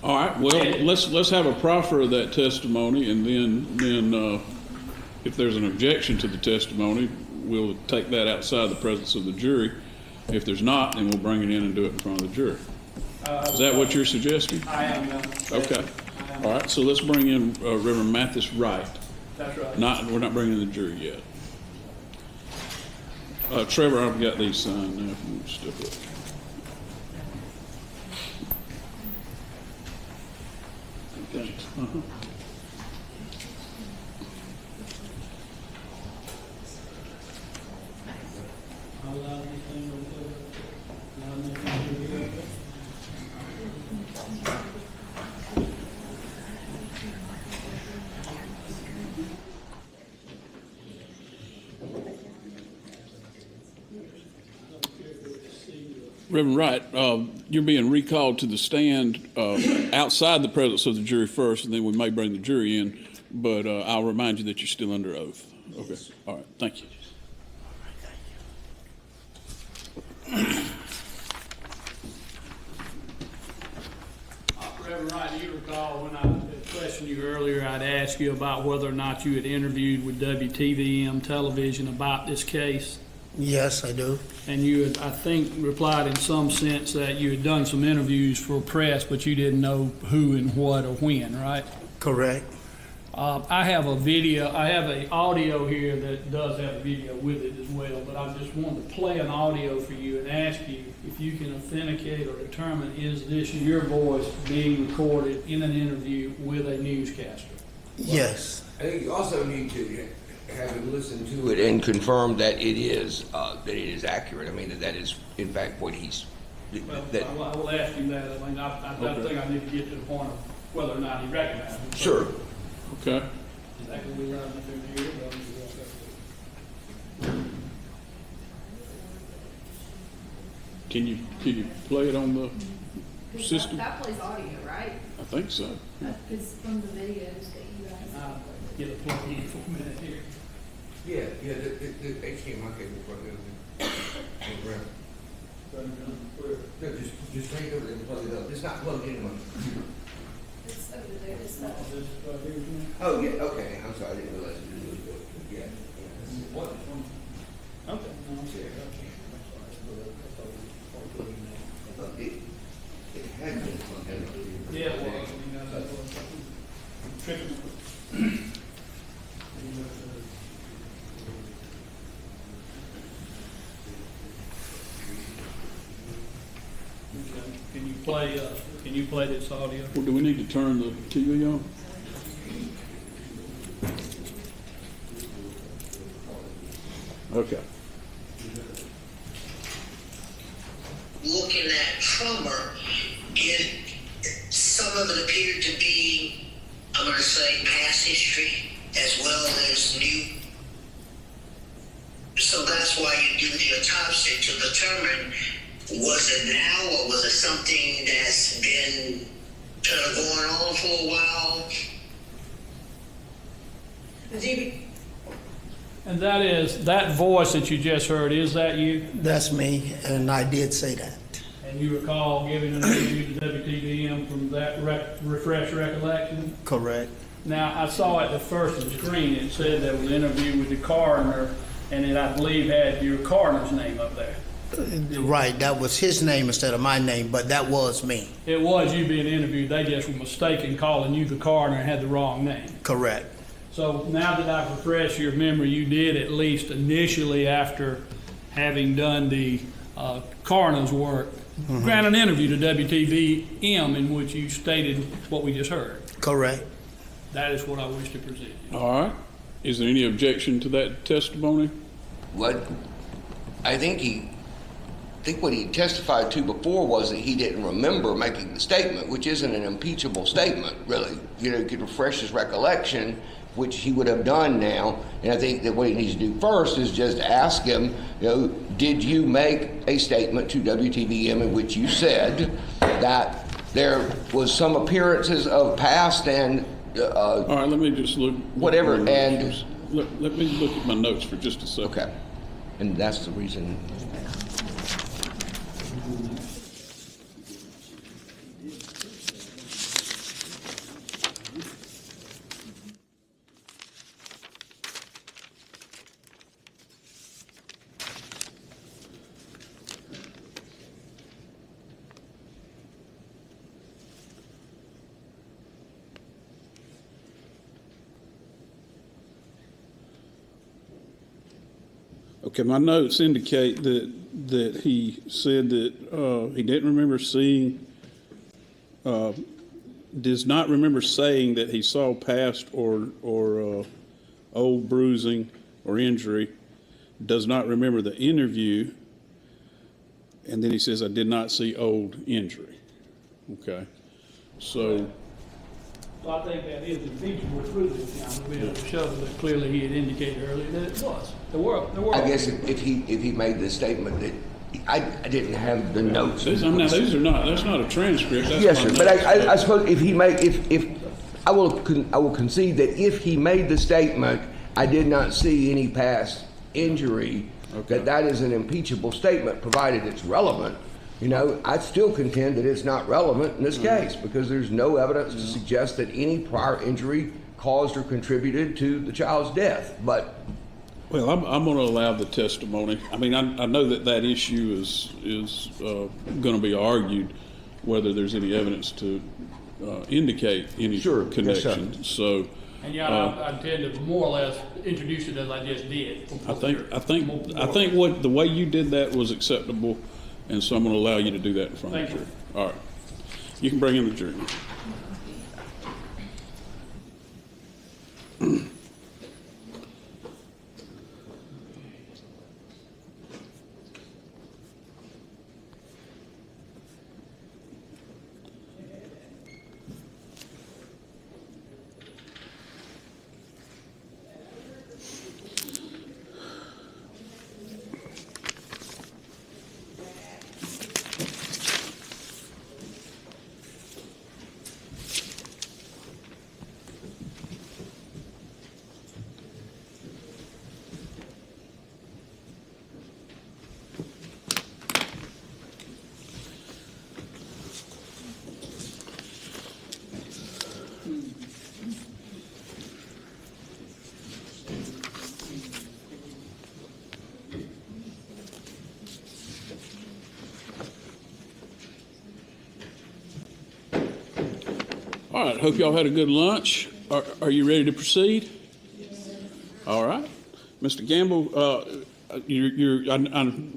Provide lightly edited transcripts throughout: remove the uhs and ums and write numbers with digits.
All right, well, let's have a proffer of that testimony, and then if there's an objection to the testimony, we'll take that outside the presence of the jury. If there's not, then we'll bring it in and do it in front of the jury. Is that what you're suggesting? I am. Okay. All right, so let's bring in Reverend Mathis Wright. That's right. We're not bringing in the jury yet. Trevor, I've got these signed now. If you want to step up. Thanks. Reverend Wright, you're being recalled to the stand outside the presence of the jury first, and then we may bring the jury in, but I'll remind you that you're still under oath. Okay. All right. Thank you. Reverend Wright, do you recall when I questioned you earlier, I'd asked you about whether or not you had interviewed with WTVM television about this case? Yes, I do. And you had, I think, replied in some sense that you had done some interviews for press, but you didn't know who and what or when, right? Correct. I have a video, I have an audio here that does have a video with it as well, but I just wanted to play an audio for you and ask you if you can authenticate or determine, is this your voice being recorded in an interview with a newscaster? Yes. I think you also need to have him listen to it and confirm that it is accurate. I mean, that is in fact what he's. Well, I will ask you that. I mean, I think I need to get to the point of whether or not he recognizes it. Sure. Okay. Is that going to be loud enough in here? Can you play it on the system? That plays audio, right? I think so. It's from the videos that you guys. I'll get a plug in for a minute here. Yeah, the HDMI cable plug in. No, just take it over and plug it up. It's not plugged in. It's over there, it's that. Oh, yeah, okay. I'm sorry, I didn't realize it was good. Yeah. What? Okay. No, I'm sorry. It had been plugged in. Yeah, well, I mean, that's what tripping. Can you play this audio? Well, do we need to turn the TV on? Okay. Looking at Trummer, some of it appeared to be, I'm going to say, past history as well as new. So that's why you do the autopsy to determine, was it now or was it something that's been kind of going on for a while? And that voice that you just heard, is that you? That's me, and I did say that. And you recall giving an interview to WTVM from that refresh recollection? Correct. Now, I saw at the first screen, it said there was an interview with the coroner, and it, I believe, had your coroner's name up there. Right, that was his name instead of my name, but that was me. It was you being interviewed. They just were mistaken calling you the coroner and had the wrong name. Correct. So now that I've refreshed your memory, you did, at least initially after having done the coroner's work, grant an interview to WTVM in which you stated what we just heard. Correct. That is what I wish to present you. All right. Is there any objection to that testimony? What I think what he testified to before was that he didn't remember making the statement, which isn't an impeachable statement, really. You know, you could refresh his recollection, which he would have done now. And I think that what he needs to do first is just ask him, you know, did you make a statement to WTVM in which you said that there was some appearances of past and All right, let me just look. whatever, and let me look at my notes for just a second. okay, and that's the reason. Okay, my notes indicate that he said that he didn't remember seeing, does not remember saying that he saw past or old bruising or injury, does not remember the interview, and then he says, I did not see old injury. Okay, so. So I think that is impeachable proof, now, we have to show that clearly he had indicated earlier that it was. There were. I guess if he made the statement that I didn't have the notes. These are not. That's not a transcript. That's Yes, my sir. But notes. I suppose if I will concede that if he made the statement, I did not see any past injury, Okay. that is an impeachable statement, provided it's relevant. You know, I still contend that it's not relevant in this case because there's no evidence to suggest that any prior injury caused or contributed to the child's death. But Well, I'm going to allow the testimony. I mean, I know that issue is going to be argued, whether there's any evidence to indicate any Sure. Yes, connection. So, And I intend to more or less introduce it as I just did. I think what the way you did that was acceptable, and so I'm going to allow you to do that in front of the Thank jury. All right, you can bring in the jury. All right, hope y'all had a good lunch. Are you ready to proceed? All right. Mr. Gamble,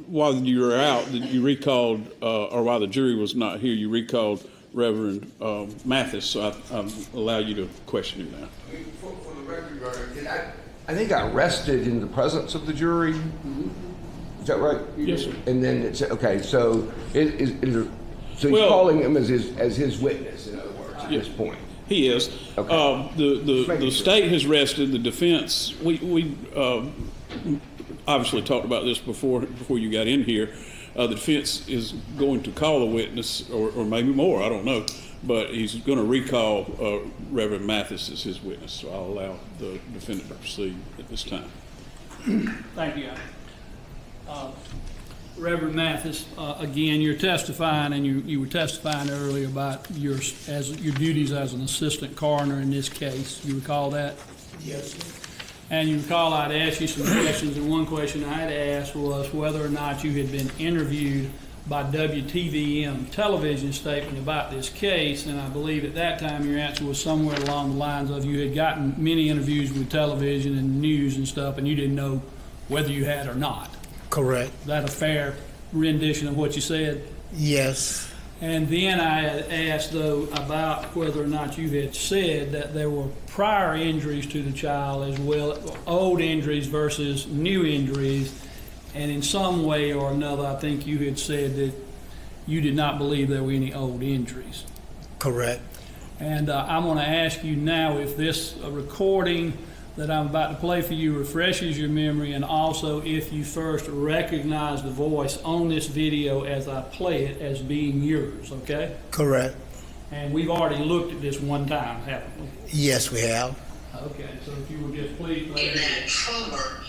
while you were out, you recalled, or while the jury was not here, you recalled Reverend Mathis, so I'll allow you to question him now. for the record, Your Honor, I think I rested in the presence of the jury. Is that right? Yes, sir. And then it's okay. So so he's Well- calling him as his witness. In other words, at this point. He is. Okay. The state has rested. The defense, we obviously talked about this before you got in here. The defense is going to call a witness, or maybe more, I don't know, but he's going to recall Reverend Mathis as his witness. So I'll allow the defendant to proceed at this time. Thank you. Reverend Mathis, again, you're testifying, and you were testifying earlier about your duties as an assistant coroner in this case. You recall that? Yes. And you recall I'd asked you some questions, and one question I had asked was whether or not you had been interviewed by WTVM television statement about this case, and I believe at that time your answer was somewhere along the lines of you had gotten many interviews with television and news and stuff, and you didn't know whether you had or not. Correct. Is that a fair rendition of what you said? Yes. And then I had asked, though, about whether or not you had said that there were prior injuries to the child as well, old injuries versus new injuries. And in some way or another, I think you had said that you did not believe there were any old injuries. Correct. And I'm going to ask you now if this recording that I'm about to play for you refreshes your memory, and also if you first recognize the voice on this video as I play it as being yours, okay? Correct. And we've already looked at this one time, haven't we? Yes, we have. Okay, so if you would just please play In that trauma,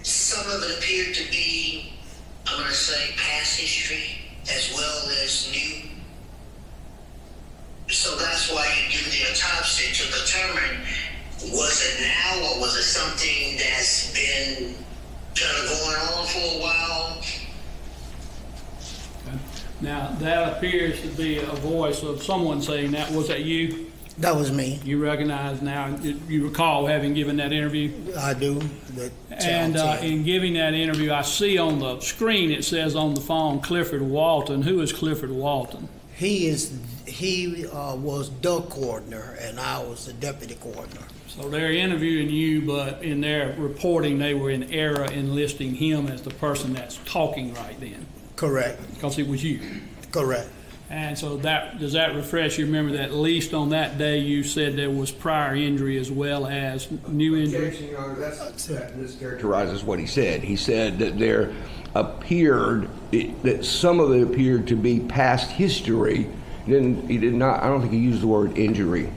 some of it appeared to be, I'm going to say, past history as well as new. So that's why you do the autopsy to determine, was it now or was it something that's been kind of going on for a while? Okay. Now, that appears to be a voice of someone saying that. Was that you? That was me. You recognize now, you recall having given that interview? I do. And in giving that interview, I see on the screen, it says on the phone, Clifford Walton. Who is Clifford Walton? He was the coroner, and I was the deputy coroner. So they're interviewing you, but in their reporting, they were in error in listing him as the person that's talking right then, Correct. because it was you. Correct. And so does that refresh your memory that at least on that day you said there was prior injury as well as new injury? Objection, Your Honor, that mischaracterizes what he said. He said that there appeared, that some of it appeared to be past history. He did not, I don't think he used the word injury.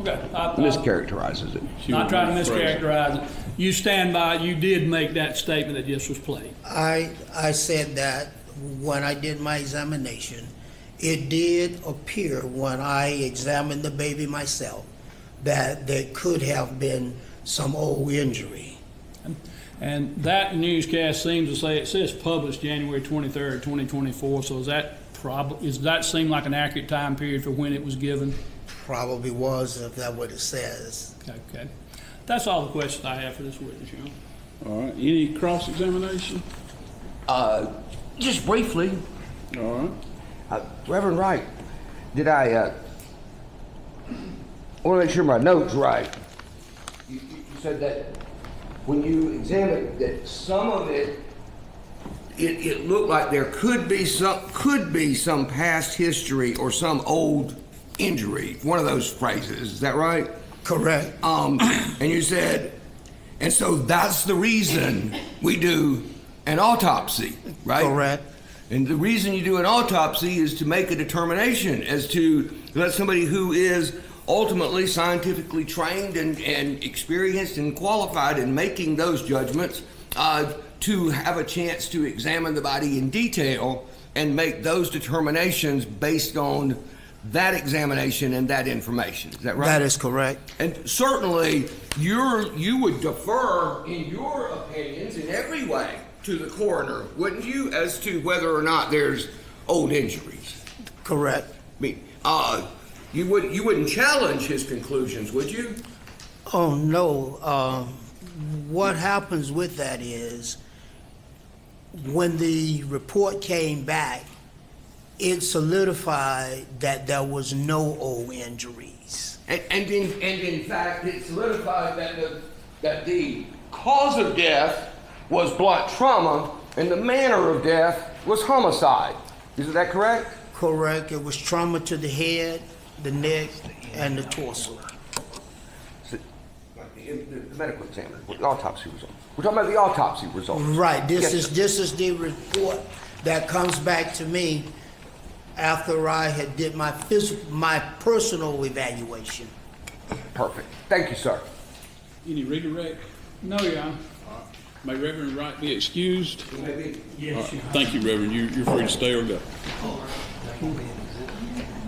Okay. Mischaracterizes it. Not trying to mischaracterize it. You stand by, you did make that statement that just was played. I said that when I did my examination. It did appear when I examined the baby myself that there could have been some old injury. And that newscast seems to say, it says published January 23rd, 2024. So does that seem like an accurate time period for when it was given? Probably was, if that's what it says. Okay. That's all the questions I have for this witness, Your Honor. All right, any cross-examination? Just briefly, All right. Reverend Wright, did I want to make sure my notes right. You said that when you examined that some of it looked like there could be some past history or some old injury. One of those phrases, is that right? Correct. And you said, and so that's the reason we do an autopsy, right? Correct. And the reason you do an autopsy is to make a determination as to let somebody who is ultimately scientifically trained and experienced and qualified in making those judgments to have a chance to examine the body in detail and make those determinations based on that examination and that information. Is that right? That is correct. And certainly you would defer in your opinions in every way to the coroner, wouldn't you, as to whether or not there's old injuries? Correct. I mean, you wouldn't challenge his conclusions, would you? Oh, no. What happens with that is when the report came back, it solidified that there was no old injuries. And in fact, it solidified that the cause of death was blunt trauma and the manner of death was homicide. Is that correct? Correct. It was trauma to the head, the neck, and the torso. The medical examiner, the autopsy result. We're talking about the autopsy result. Right. This Yes, is the report that comes back to me after I had did my personal evaluation. Perfect. Thank you, sir. Any redirect? No, Your Honor. May Reverend Wright be excused? Yes, Your Honor. Thank you, Reverend. You're free to stay or go.